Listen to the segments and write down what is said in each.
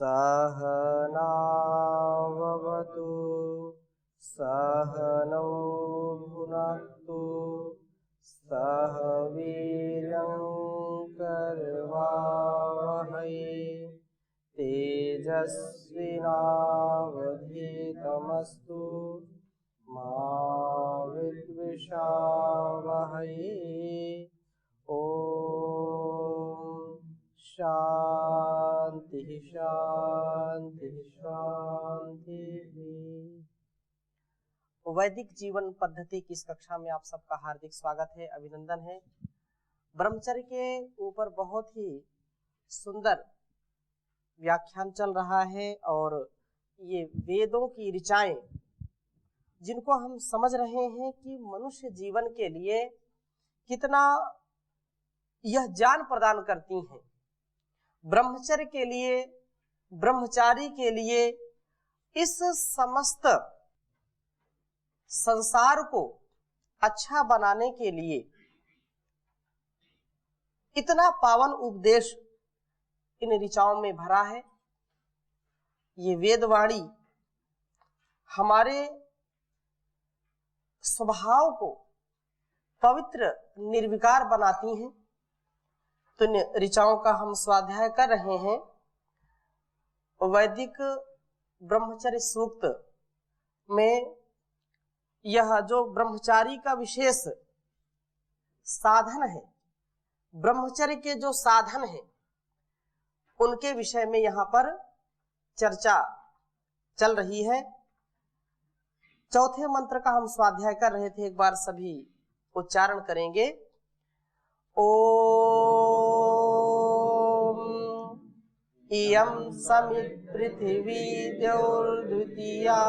सहनाववतु सहनौ भुनक्तु सह वीर्यं करवावहै तेजस्विनावधीतमस्तु मा विद्विषावहै। ओम शांति शांति शांति। वैदिक जीवन पद्धति की इस कक्षा में आप सबका हार्दिक स्वागत है, अभिनंदन है। ब्रह्मचर्य के ऊपर बहुत ही सुंदर व्याख्यान चल रहा है और ये वेदों की ऋचाएं जिनको हम समझ रहे हैं कि मनुष्य जीवन के लिए कितना यह ज्ञान प्रदान करती हैं। ब्रह्मचर्य के लिए, ब्रह्मचारी के लिए, इस समस्त संसार को अच्छा बनाने के लिए इतना पावन उपदेश इन ऋचाओं में भरा है। ये वेदवाणी हमारे स्वभाव को पवित्र निर्विकार बनाती हैं। तो इन ऋचाओं का हम स्वाध्याय कर रहे हैं। वैदिक ब्रह्मचर्य सूक्त में यह जो ब्रह्मचारी का विशेष साधन है, ब्रह्मचर्य के जो साधन है, उनके विषय में यहाँ पर चर्चा चल रही है। चौथे मंत्र का हम स्वाध्याय कर रहे थे, एक बार सभी उच्चारण करेंगे। ओम इयं समित् पृथिवी द्यौर्द्वितीया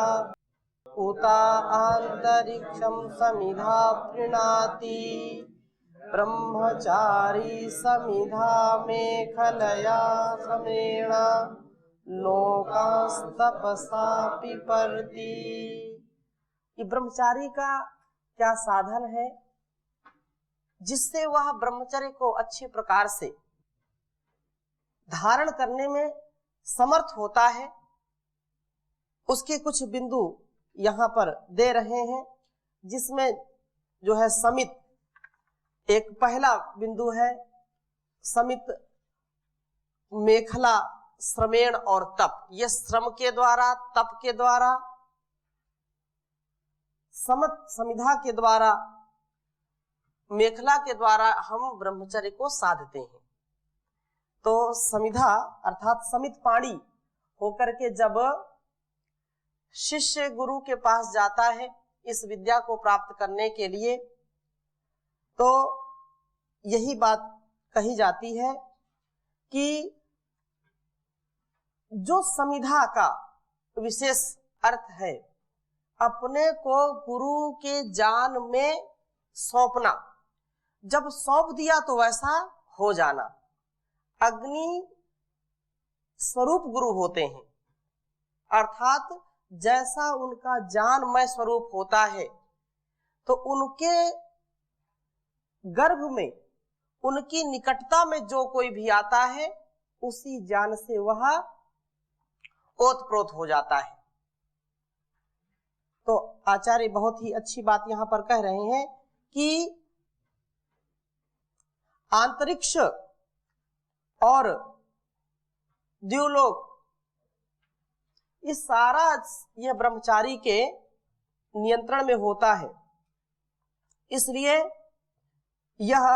उता आंतरिक्षं समिधा प्रीणाति ब्रह्मचारी समिधा मेखलया समेण लोकास्तपसा पिपर्ति। ये ब्रह्मचारी का क्या साधन है जिससे वह ब्रह्मचर्य को अच्छे प्रकार से धारण करने में समर्थ होता है। उसके कुछ बिंदु यहाँ पर दे रहे हैं, जिसमें जो है समित, एक पहला बिंदु है समित, मेखला, श्रमेण और तप। यह श्रम के द्वारा, तप के द्वारा, समत समिधा के द्वारा, मेखला के द्वारा हम ब्रह्मचर्य को साधते हैं। तो समिधा अर्थात समित पाणी होकर के जब शिष्य गुरु के पास जाता है इस विद्या को प्राप्त करने के लिए, तो यही बात कही जाती है कि जो समिधा का विशेष अर्थ है, अपने को गुरु के जान में सौंपना। जब सौंप दिया तो वैसा हो जाना। अग्नि स्वरूप गुरु होते हैं, अर्थात जैसा उनका जानमय स्वरूप होता है, तो उनके गर्भ में, उनकी निकटता में जो कोई भी आता है, उसी ज्ञान से वह ओतप्रोत हो जाता है। तो आचार्य बहुत ही अच्छी बात यहां पर कह रहे हैं कि अंतरिक्ष और द्युलोक, इस सारा यह ब्रह्मचारी के नियंत्रण में होता है। इसलिए यह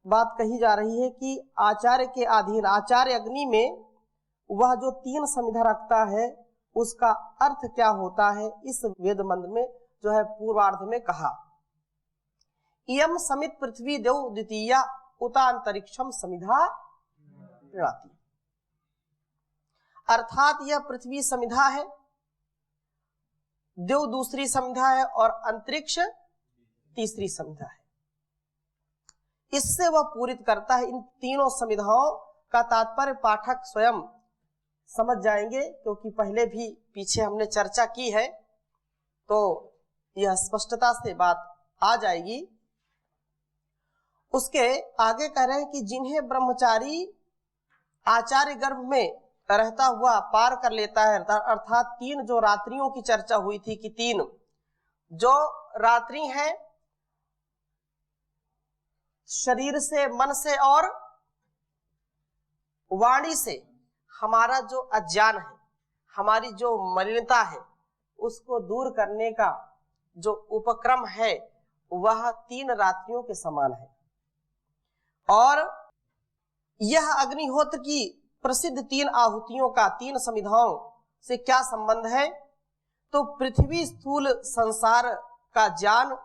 बात कही जा रही है कि आचार्य के अधीन, आचार्य अग्नि में वह जो 3 समिधा रखता है, उसका अर्थ क्या होता है, इस वेद मंत्र में जो है पूर्वार्ध में कहा। इयम समित पृथ्वी देव द्वितीया उता अंतरिक्षम समिधा प्रीणाति। अर्थात यह पृथ्वी समिधा है, देव दूसरी समिधा है और अंतरिक्ष तीसरी समिधा है। इससे वह पूरित करता है। इन तीनों समिधाओं का तात्पर्य पाठक स्वयं समझ जाएंगे, क्योंकि पहले भी पीछे हमने चर्चा की है, तो यह स्पष्टता से बात आ जाएगी। उसके आगे कह रहे हैं कि जिन्हें ब्रह्मचारी आचार्य गर्भ में रहता हुआ पार कर लेता है। अर्थात 3 जो रात्रियों की चर्चा हुई थी कि 3 जो रात्रि हैं शरीर से, मन से और वाणी से हमारा जो अज्ञान है, हमारी जो मलिनता है, उसको दूर करने का जो उपक्रम है वह 3 रात्रियों के समान है। और यह अग्निहोत्र की प्रसिद्ध 3 आहुतियों का 3 समिधाओं से क्या संबंध है? तो पृथ्वी स्थूल संसार का ज्ञान,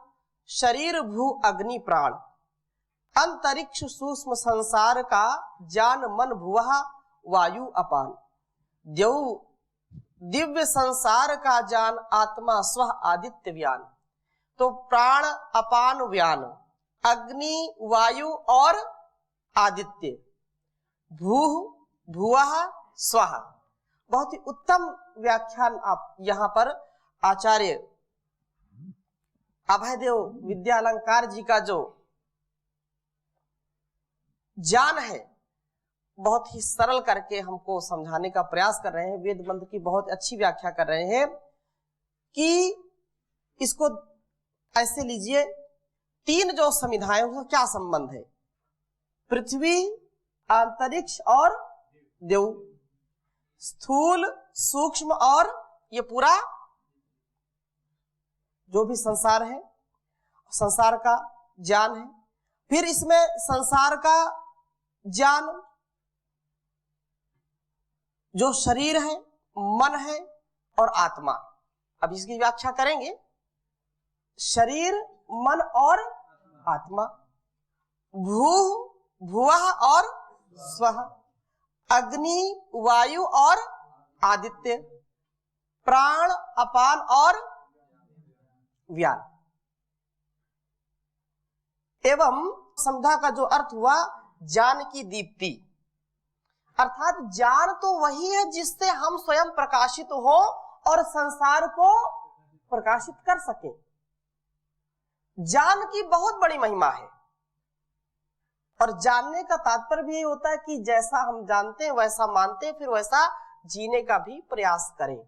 शरीर भू अग्नि प्राण, अंतरिक्ष सूक्ष्म संसार का ज्ञान, मन भुवः वायु अपान, दिव्य संसार का ज्ञान, आत्मा स्व आदित्य व्यान। तो प्राण, अपान, व्यान, अग्नि, वायु और आदित्य, भू, भुवः, स्वः। बहुत ही उत्तम व्याख्यान आप यहाँ पर आचार्य अभयदेव विद्यालंकार जी का जो ज्ञान है बहुत ही सरल करके हमको समझाने का प्रयास कर रहे हैं। वेद मंत्र की बहुत अच्छी व्याख्या कर रहे हैं कि इसको ऐसे लीजिए, 3 जो समिधाएं उसका क्या संबंध है? पृथ्वी, अंतरिक्ष और देव, स्थूल, सूक्ष्म और ये पूरा जो भी संसार है, संसार का ज्ञान है। फिर इसमें संसार का ज्ञान जो शरीर है, मन है और आत्मा। अब इसकी व्याख्या करेंगे। शरीर, मन और आत्मा, भू, भुवः और स्वः, अग्नि, वायु और आदित्य, प्राण, अपान और व्यान। एवं समझा का जो अर्थ हुआ ज्ञान की दीप्ति, अर्थात ज्ञान तो वही है जिससे हम स्वयं प्रकाशित हो और संसार को प्रकाशित कर सके। ज्ञान की बहुत बड़ी महिमा है और जानने का तात्पर्य भी यही होता है कि जैसा हम जानते हैं वैसा मानते हैं, फिर वैसा जीने का भी प्रयास करें।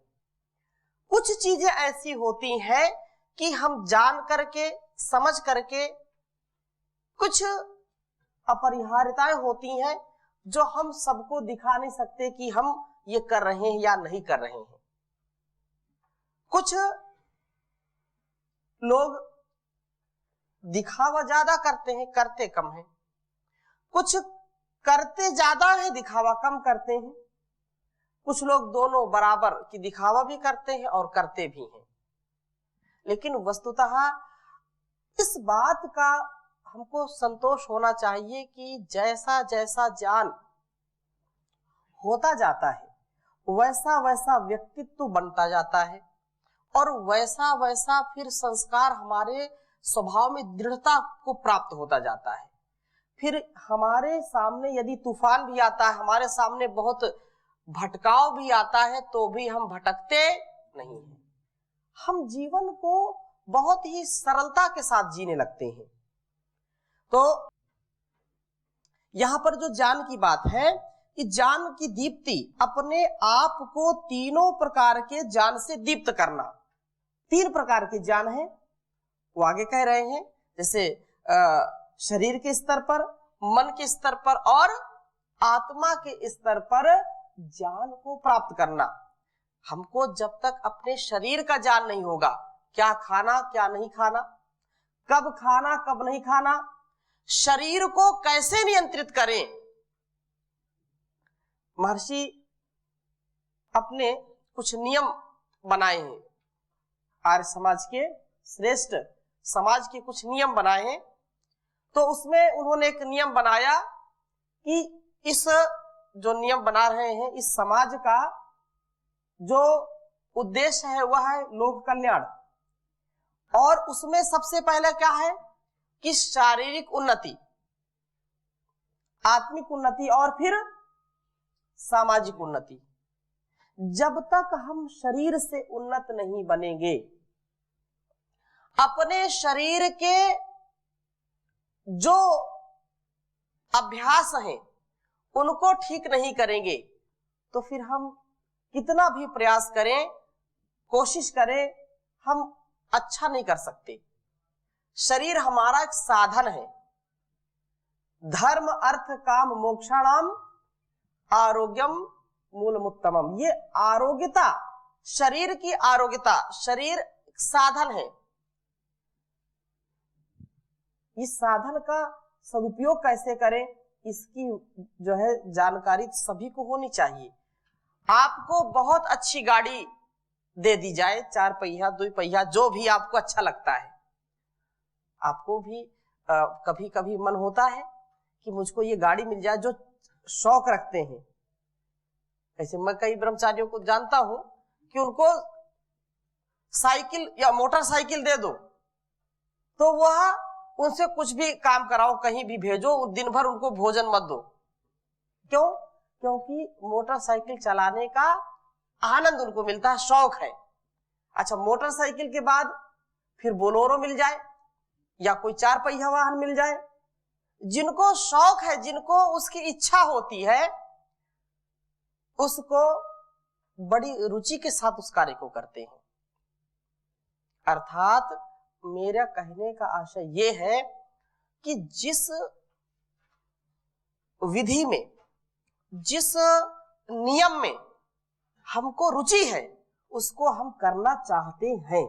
कुछ चीजें ऐसी होती हैं कि हम जान करके, समझ करके, कुछ अपरिहार्यताएं होती हैं जो हम सबको दिखा नहीं सकते कि हम ये कर रहे हैं या नहीं कर रहे हैं। कुछ लोग दिखावा ज्यादा करते हैं, करते कम है। कुछ करते ज्यादा है, दिखावा कम करते हैं। कुछ लोग दोनों बराबर की दिखावा भी करते हैं और करते भी हैं। लेकिन वस्तुतः इस बात का हमको संतोष होना चाहिए कि जैसा जैसा ज्ञान होता जाता है वैसा वैसा व्यक्तित्व बनता जाता है और वैसा वैसा फिर संस्कार हमारे स्वभाव में दृढ़ता को प्राप्त होता जाता है। फिर हमारे सामने यदि तूफान भी आता है, हमारे सामने बहुत भटकाव भी आता है, तो भी हम भटकते नहीं हैं। हम जीवन को बहुत ही सरलता के साथ जीने लगते हैं। तो यहां पर जो ज्ञान की बात है कि ज्ञान की दीप्ति, अपने आप को तीनों प्रकार के ज्ञान से दीप्त करना। 3 प्रकार के ज्ञान है वो आगे कह रहे हैं, जैसे शरीर के स्तर पर, मन के स्तर पर और आत्मा के स्तर पर ज्ञान को प्राप्त करना। हमको जब तक अपने शरीर का ज्ञान नहीं होगा, क्या खाना क्या नहीं खाना, कब खाना कब नहीं खाना, शरीर को कैसे नियंत्रित करें। महर्षि अपने कुछ नियम बनाए हैं, आर्य समाज के श्रेष्ठ समाज के कुछ नियम बनाए हैं। तो उसमें उन्होंने एक नियम बनाया कि इस जो नियम बना रहे हैं, इस समाज का जो उद्देश्य है वह है लोक कल्याण। और उसमें सबसे पहले क्या है कि शारीरिक उन्नति, आत्मिक उन्नति और फिर सामाजिक उन्नति। जब तक हम शरीर से उन्नत नहीं बनेंगे, अपने शरीर के जो अभ्यास हैं उनको ठीक नहीं करेंगे, तो फिर हम कितना भी प्रयास करें, कोशिश करें, हम अच्छा नहीं कर सकते। शरीर हमारा एक साधन है। धर्म अर्थ काम मोक्षाणाम आरोग्यम मूलमुत्तमम। ये आरोग्यता, शरीर की आरोग्यता, शरीर साधन है। इस साधन का सदुपयोग कैसे करें, इसकी जो है जानकारी सभी को होनी चाहिए। आपको बहुत अच्छी गाड़ी दे दी जाए, 4 पहिया 2 पहिया, जो भी आपको अच्छा लगता है, आपको भी कभी कभी मन होता है कि मुझको ये गाड़ी मिल जाए, जो शौक रखते हैं। ऐसे मैं कई ब्रह्मचारियों को जानता हूं कि उनको साइकिल या मोटरसाइकिल दे दो तो वह उनसे कुछ भी काम कराओ, कहीं भी भेजो, दिन भर उनको भोजन मत दो। क्यों? क्योंकि मोटरसाइकिल चलाने का आनंद उनको मिलता है, शौक है। अच्छा, मोटरसाइकिल के बाद फिर बोलेरो मिल जाए या कोई 4 पहिया वाहन मिल जाए। जिनको शौक है, जिनको उसकी इच्छा होती है, उसको बड़ी रुचि के साथ उस कार्य को करते हैं। अर्थात मेरा कहने का आशय ये है कि जिस विधि में, जिस नियम में हमको रुचि है, उसको हम करना चाहते हैं,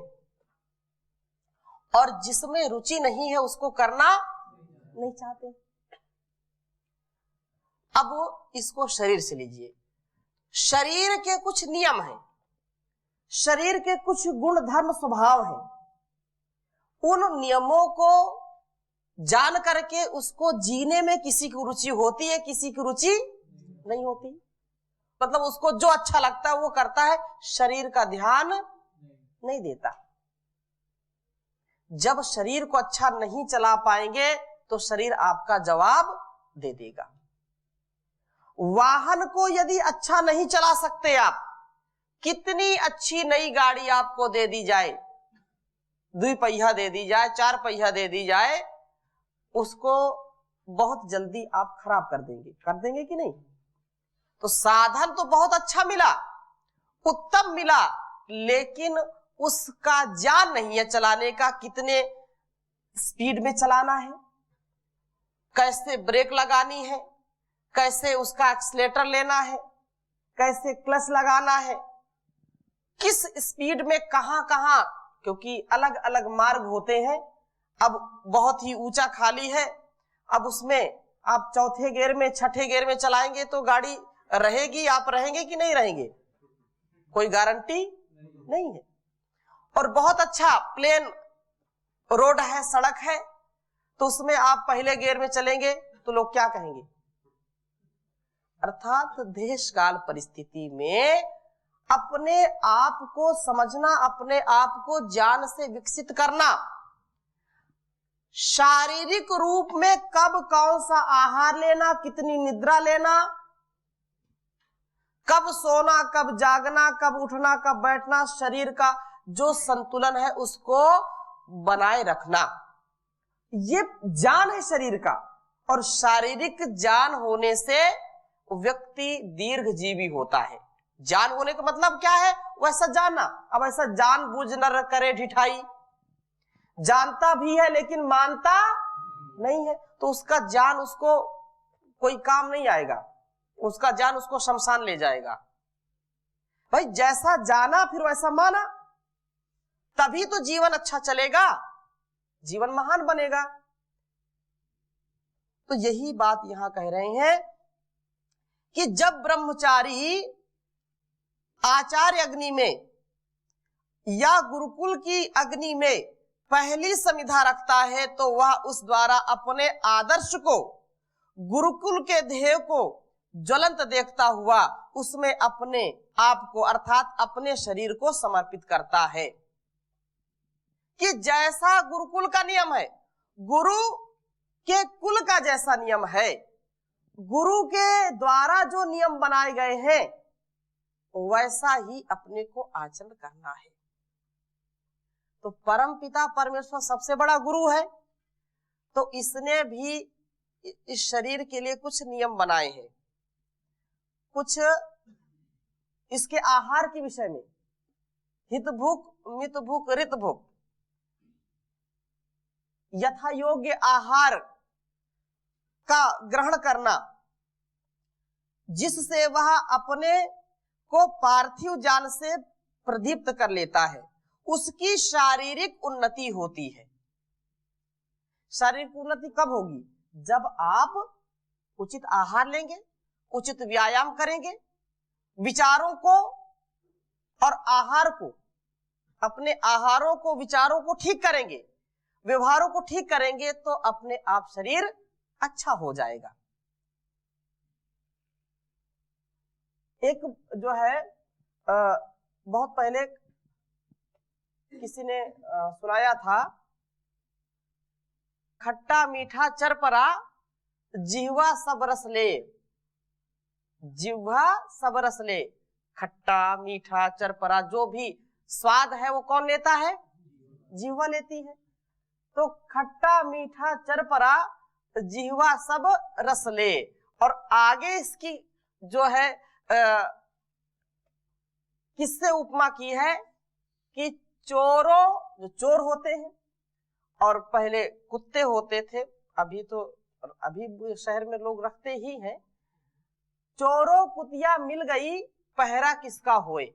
और जिसमें रुचि नहीं है उसको करना नहीं चाहते। अब इसको शरीर से लीजिए। शरीर के कुछ नियम हैं, शरीर के कुछ गुण धर्म स्वभाव हैं। उन नियमों को जान करके उसको जीने में किसी की रुचि होती है, किसी की रुचि नहीं होती। मतलब उसको जो अच्छा लगता है वो करता है, शरीर का ध्यान नहीं देता। जब शरीर को अच्छा नहीं चला पाएंगे तो शरीर आपका जवाब दे देगा। वाहन को यदि अच्छा नहीं चला सकते आप, कितनी अच्छी नई गाड़ी आपको दे दी जाए, 2 पहिया दे दी जाए, 4 पहिया दे दी जाए, उसको बहुत जल्दी आप खराब कर देंगे कि नहीं? तो साधन तो बहुत अच्छा मिला, उत्तम मिला, लेकिन उसका ज्ञान नहीं है चलाने का। कितने स्पीड में चलाना है, कैसे ब्रेक लगानी है, कैसे उसका एक्सीलेटर लेना है, कैसे क्लच लगाना है, किस स्पीड में कहां कहां, क्योंकि अलग अलग मार्ग होते हैं। अब बहुत ही ऊंचा खाली है, अब उसमें आप चौथे गियर में, छठे गियर में चलाएंगे तो गाड़ी रहेगी, आप रहेंगे कि नहीं रहेंगे? कोई गारंटी नहीं है। और बहुत अच्छा प्लेन रोड है, सड़क है, तो उसमें आप पहले गियर में चलेंगे तो लोग क्या कहेंगे? अर्थात देश काल परिस्थिति में अपने आप को समझना, अपने आप को ज्ञान से विकसित करना, शारीरिक रूप में कब कौन सा आहार लेना, कितनी निद्रा लेना, कब सोना, कब जागना, कब उठना, कब बैठना, शरीर का जो संतुलन है उसको बनाए रखना, ये ज्ञान है शरीर का। और शारीरिक ज्ञान होने से व्यक्ति दीर्घजीवी होता है। ज्ञान होने का मतलब क्या है? वैसा जानना। अब ऐसा जानबूझ न करे ढिठाई, जानता भी है लेकिन मानता नहीं है, तो उसका ज्ञान उसको कोई काम नहीं आएगा, उसका ज्ञान उसको शमशान ले जाएगा। भाई जैसा जाना फिर वैसा माना, तभी तो जीवन अच्छा चलेगा, जीवन महान बनेगा। तो यही बात यहां कह रहे हैं कि जब ब्रह्मचारी आचार्य अग्नि में या गुरुकुल की अग्नि में पहली समिधा रखता है तो वह उस द्वारा अपने आदर्श को, गुरुकुल के ध्येय को ज्वलंत देखता हुआ उसमें अपने आप को अर्थात अपने शरीर को समर्पित करता है। कि जैसा गुरुकुल का नियम है, गुरु के कुल का जैसा नियम है, गुरु के द्वारा जो नियम बनाए गए हैं वैसा ही अपने को आचरण करना है। तो परम पिता परमेश्वर सबसे बड़ा गुरु है, तो इसने भी इस शरीर के लिए कुछ नियम बनाए हैं, कुछ इसके आहार के विषय में, हित भूख, मित भूख, ऋत भूख, यथा योग्य आहार का ग्रहण करना, जिससे वह अपने को पार्थिव ज्ञान से प्रदीप्त कर लेता है, उसकी शारीरिक उन्नति होती है। शारीरिक उन्नति कब होगी? जब आप उचित आहार लेंगे, उचित व्यायाम करेंगे, विचारों को और आहार को, अपने आहारों को, विचारों को ठीक करेंगे, व्यवहारों को ठीक करेंगे, तो अपने आप शरीर अच्छा हो जाएगा। एक जो है बहुत पहले किसी ने सुनाया था, खट्टा मीठा चरपरा जिह्वा सब रस ले, जिह्वा सब रस ले। खट्टा मीठा चरपरा जो भी स्वाद है वो कौन लेता है? जिह्वा लेती है। तो खट्टा मीठा चरपरा जिह्वा सब रस ले। और आगे इसकी जो है किससे उपमा की है कि चोरों, जो चोर होते हैं और पहले कुत्ते होते थे, अभी शहर में लोग रखते ही हैं, चोरों कुतिया मिल गई पहरा किसका होए।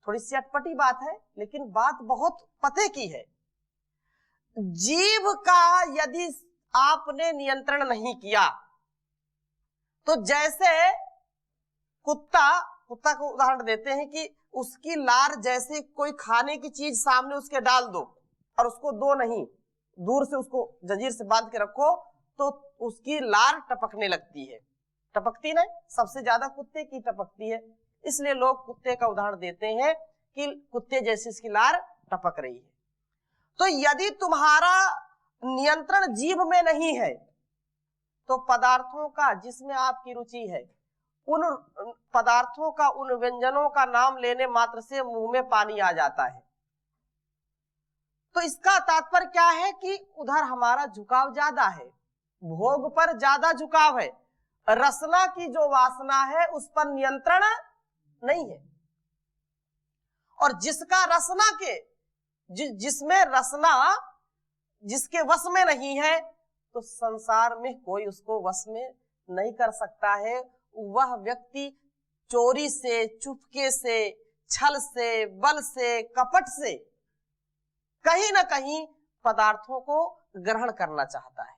थोड़ी सी अटपटी बात है, लेकिन बात बहुत पते की है। जीभ का यदि आपने नियंत्रण नहीं किया तो जैसे कुत्ता को उदाहरण देते हैं कि उसकी लार, जैसे कोई खाने की चीज सामने उसके डाल दो और उसको दो नहीं, दूर से उसको जंजीर से बांध के रखो तो उसकी लार टपकने लगती है। टपकती नहीं, सबसे ज्यादा कुत्ते की टपकती है। इसलिए लोग कुत्ते का उदाहरण देते हैं कि कुत्ते जैसी इसकी लार टपक रही है। तो यदि तुम्हारा नियंत्रण जीभ में नहीं है तो पदार्थों का, जिसमें आपकी रुचि है, उन पदार्थों का, उन व्यंजनों का नाम लेने मात्र से मुंह में पानी आ जाता है। तो इसका तात्पर्य क्या है कि उधर हमारा झुकाव ज्यादा है, भोग पर ज्यादा झुकाव है, रसना की जो वासना है उस पर नियंत्रण नहीं है। और जिसका रसना के, जिसमें रसना जिसके वश में नहीं है, तो संसार में कोई उसको वश में नहीं कर सकता है। वह व्यक्ति चोरी से, चुपके से, छल से, बल से, कपट से कहीं ना कहीं पदार्थों को ग्रहण करना चाहता है।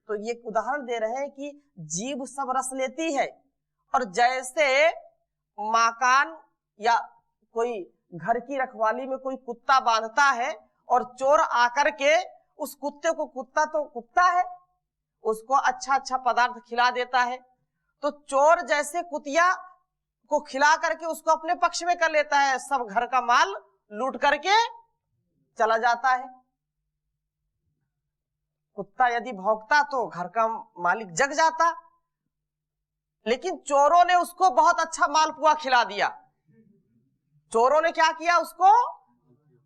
तो ये उदाहरण दे रहे हैं कि जीभ सब रस लेती है, और जैसे मकान या कोई घर की रखवाली में कोई कुत्ता बांधता है और चोर आकर के उस कुत्ते को, कुत्ता तो कुत्ता है, उसको अच्छा अच्छा पदार्थ खिला देता है, तो चोर जैसे कुतिया को खिला करके उसको अपने पक्ष में कर लेता है, सब घर का माल लूट करके चला जाता है। कुत्ता यदि भौंकता तो घर का मालिक जग जाता, लेकिन चोरों ने उसको बहुत अच्छा मालपुआ खिला दिया। चोरों ने क्या किया, उसको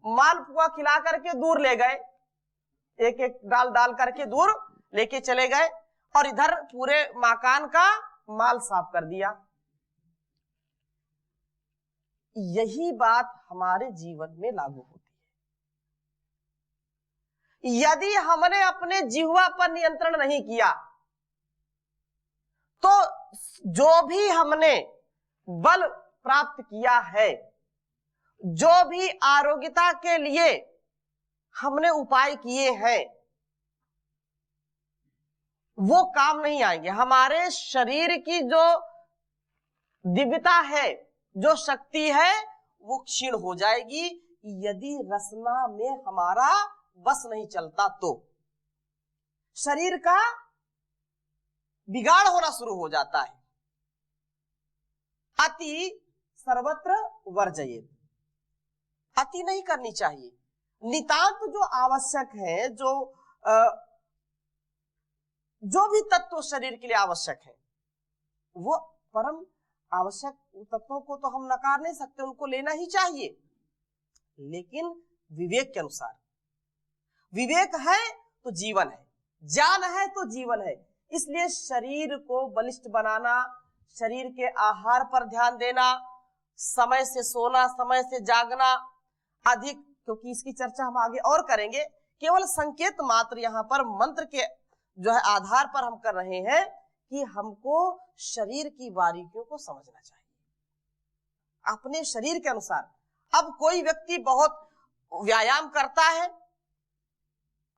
मालपुआ खिला करके दूर ले गए, एक एक डाल डाल करके दूर लेके चले गए, और इधर पूरे मकान का माल साफ कर दिया। यही बात हमारे जीवन में लागू होती है। यदि हमने अपने जिह्वा पर नियंत्रण नहीं किया तो जो भी हमने बल प्राप्त किया है, जो भी आरोग्यता के लिए हमने उपाय किए हैं, वो काम नहीं आएंगे। हमारे शरीर की जो दिव्यता है, जो शक्ति है, वो क्षीण हो जाएगी यदि रसना में हमारा बस नहीं चलता। तो शरीर का बिगाड़ होना शुरू हो जाता है। अति सर्वत्र वर्जयेत्, अति नहीं करनी चाहिए। नितांत जो आवश्यक है, जो भी तत्व शरीर के लिए आवश्यक है, वो परम आवश्यक तत्वों को तो हम नकार नहीं सकते, उनको लेना ही चाहिए, लेकिन विवेक के अनुसार। विवेक है तो जीवन है, ज्ञान है तो जीवन है। इसलिए शरीर को बलिष्ठ बनाना, शरीर के आहार पर ध्यान देना, समय से सोना, समय से जागना अधिक, क्योंकि इसकी चर्चा हम आगे और करेंगे। केवल संकेत मात्र यहाँ पर मंत्र के जो है आधार पर हम कर रहे हैं कि हमको शरीर की बारीकियों को समझना चाहिए अपने शरीर के अनुसार। अब कोई व्यक्ति बहुत व्यायाम करता है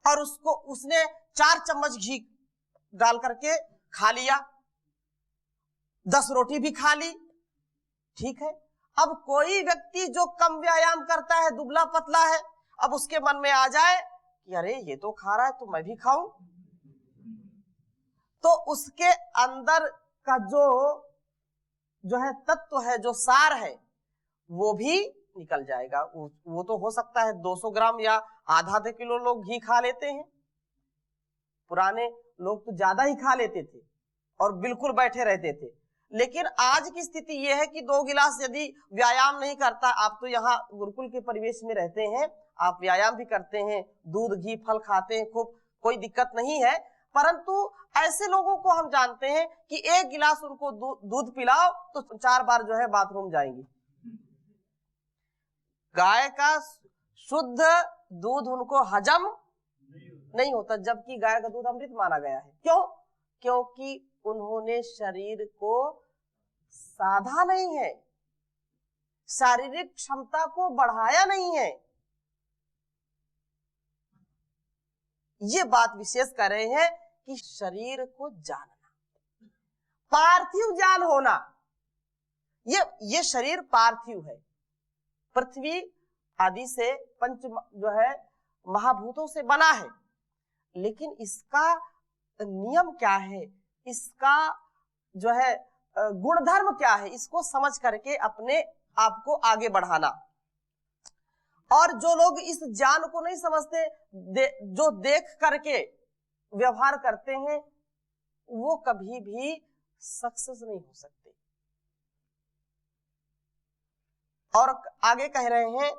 और उसने 4 चम्मच घी डाल करके खा लिया, 10 रोटी भी खा ली, ठीक है। अब कोई व्यक्ति जो कम व्यायाम करता है, दुबला पतला है, अब उसके मन में आ जाए कि अरे ये तो खा रहा है तो मैं भी खाऊं, तो उसके अंदर का जो है तत्व है, जो सार है, वो भी निकल जाएगा। वो तो हो सकता है 200 ग्राम या आधा किलो लोग घी खा लेते हैं, पुराने लोग तो ज्यादा ही खा लेते थे और बिल्कुल बैठे रहते थे। लेकिन आज की स्थिति यह है कि 2 गिलास यदि व्यायाम नहीं करता, आप तो यहाँ गुरुकुल के परिवेश में रहते हैं, आप व्यायाम भी करते हैं, दूध घी फल खाते हैं, खूब, कोई दिक्कत नहीं है, परंतु ऐसे लोगों को हम जानते हैं कि 1 गिलास उनको दूध पिलाओ तो 4 बार जो है बाथरूम जाएंगी। गाय का शुद्ध दूध उनको हजम नहीं होता, जबकि गाय का दूध अमृत माना गया है। क्यों? क्योंकि उन्होंने शरीर को साधा नहीं है, शारीरिक क्षमता को बढ़ाया नहीं है। ये बात विशेष कर रहे हैं कि शरीर को जानना, पार्थिव ज्ञान होना। ये शरीर पार्थिव है, पृथ्वी आदि से पंच जो है महाभूतों से बना है, लेकिन इसका नियम क्या है, इसका जो है गुणधर्म क्या है, इसको समझ करके अपने आप को आगे बढ़ाना। और जो लोग इस ज्ञान को नहीं समझते, जो देख करके व्यवहार करते हैं, वो कभी भी सक्सेस नहीं हो सकते। और आगे कह रहे हैं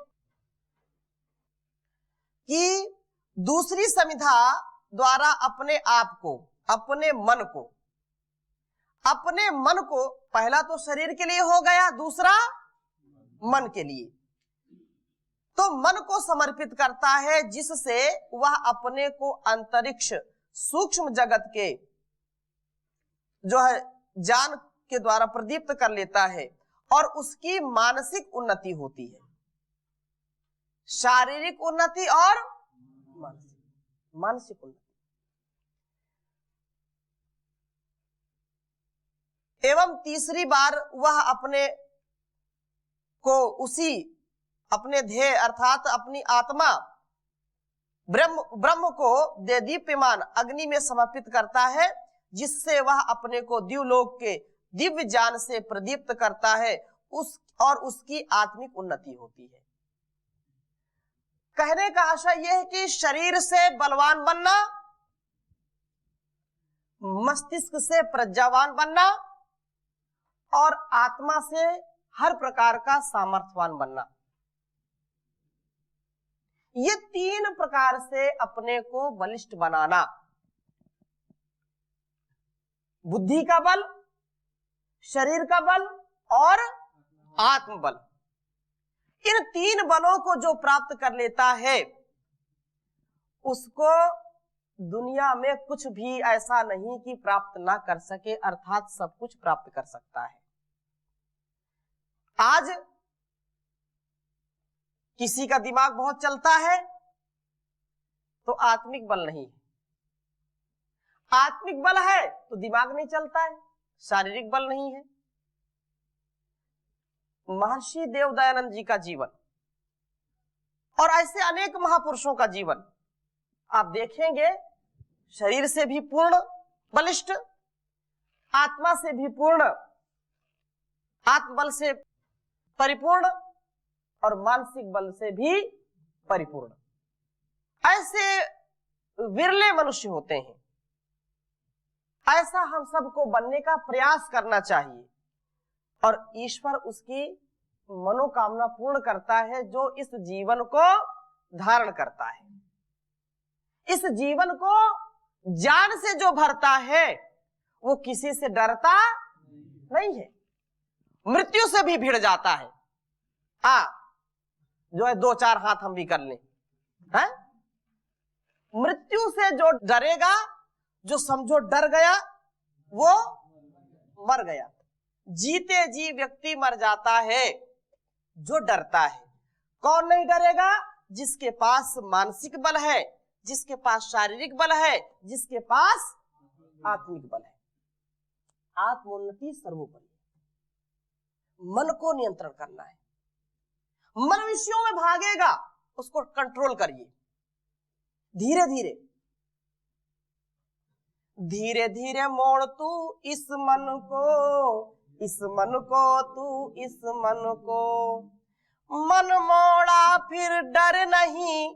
कि दूसरी समिधा द्वारा अपने आप को, अपने मन को, पहला तो शरीर के लिए हो गया, दूसरा मन के लिए, तो मन को समर्पित करता है, जिससे वह अपने को अंतरिक्ष सूक्ष्म जगत के जो है ज्ञान के द्वारा प्रदीप्त कर लेता है और उसकी मानसिक उन्नति होती है, शारीरिक उन्नति और मानसिक उन्नति। एवं तीसरी बार वह अपने को उसी अपने ध्येय अर्थात अपनी आत्मा ब्रह्म को देदीप्यमान अग्नि में समर्पित करता है, जिससे वह अपने को दिव्यलोक के दिव्य ज्ञान से प्रदीप्त करता है, और उसकी आत्मिक उन्नति होती है। कहने का आशय यह है कि शरीर से बलवान बनना, मस्तिष्क से प्रज्ञावान बनना और आत्मा से हर प्रकार का सामर्थ्यवान बनना, ये 3 प्रकार से अपने को बलिष्ठ बनाना। बुद्धि का बल, शरीर का बल और आत्मबल। इन 3 बलों को जो प्राप्त कर लेता है, उसको दुनिया में कुछ भी ऐसा नहीं कि प्राप्त ना कर सके, अर्थात सब कुछ प्राप्त कर सकता है। आज किसी का दिमाग बहुत चलता है तो आत्मिक बल नहीं है, आत्मिक बल है तो दिमाग नहीं चलता है, शारीरिक बल नहीं है। महर्षि देवदयानंद जी का जीवन और ऐसे अनेक महापुरुषों का जीवन आप देखेंगे, शरीर से भी पूर्ण बलिष्ठ, आत्मा से भी पूर्ण, आत्मबल से परिपूर्ण और मानसिक बल से भी परिपूर्ण। ऐसे विरले मनुष्य होते हैं, ऐसा हम सबको बनने का प्रयास करना चाहिए और ईश्वर उसकी मनोकामना पूर्ण करता है, जो इस जीवन को धारण करता है, इस जीवन को ज्ञान से जो भरता है वो किसी से डरता नहीं है, मृत्यु से भी भिड़ जाता है। हाँ, जो है 2-4 हाथ हम भी कर लें, है? मृत्यु से जो डरेगा, जो समझो डर गया, वो मर गया। जीते जी व्यक्ति मर जाता है जो डरता है। कौन नहीं डरेगा? जिसके पास मानसिक बल है, जिसके पास शारीरिक बल है, जिसके पास आत्मिक बल है। आत्मोन्नति सर्वोपरि। मन को नियंत्रण करना है। मन विषयों में भागेगा, उसको कंट्रोल करिए। धीरे धीरे धीरे धीरे मोड़ तू इस मन को, इस मन को तू, इस मन को। मन मोड़ा फिर डर नहीं,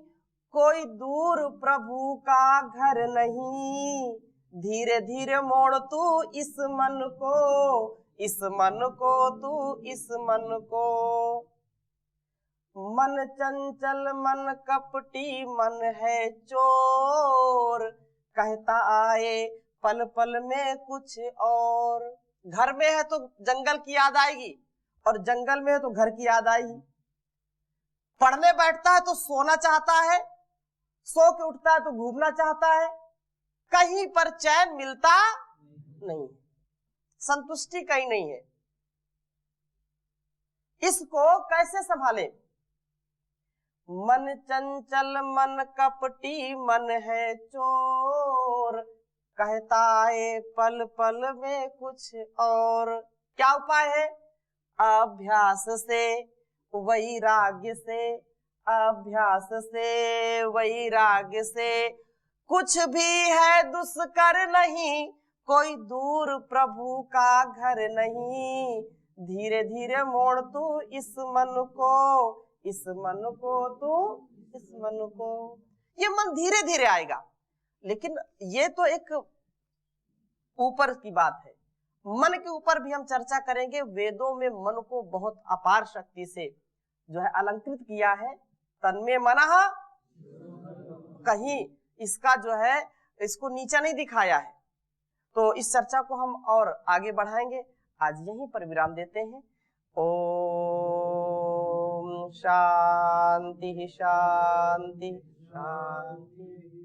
कोई दूर प्रभु का घर नहीं। धीरे धीरे मोड़ तू इस मन को, इस मन को तू, इस मन को। मन चंचल मन कपटी मन है चोर, कहता आए पल पल में कुछ और। घर में है तो जंगल की याद आएगी, और जंगल में है तो घर की याद आएगी। पढ़ने बैठता है तो सोना चाहता है, सो के उठता है तो घूमना चाहता है। कहीं पर चैन मिलता नहीं, संतुष्टि कहीं नहीं है। इसको कैसे संभाले? मन चंचल मन कपटी मन है चोर, कहता है पल पल में कुछ और। क्या उपाय है? अभ्यास से, वैराग्य से, अभ्यास से, वैराग्य से। कुछ भी है दुष्कर नहीं, कोई दूर प्रभु का घर नहीं। धीरे धीरे मोड़ तू इस मन को, इस मन को तू, इस मन को। ये मन धीरे धीरे आएगा, लेकिन ये तो एक ऊपर की बात है। मन के ऊपर भी हम चर्चा करेंगे। वेदों में मन को बहुत अपार शक्ति से जो है अलंकृत किया है। तन्मे मनः, कहीं इसका जो है इसको नीचा नहीं दिखाया है। तो इस चर्चा को हम और आगे बढ़ाएंगे। आज यहीं पर विराम देते हैं। ओम शांति शांति शांति।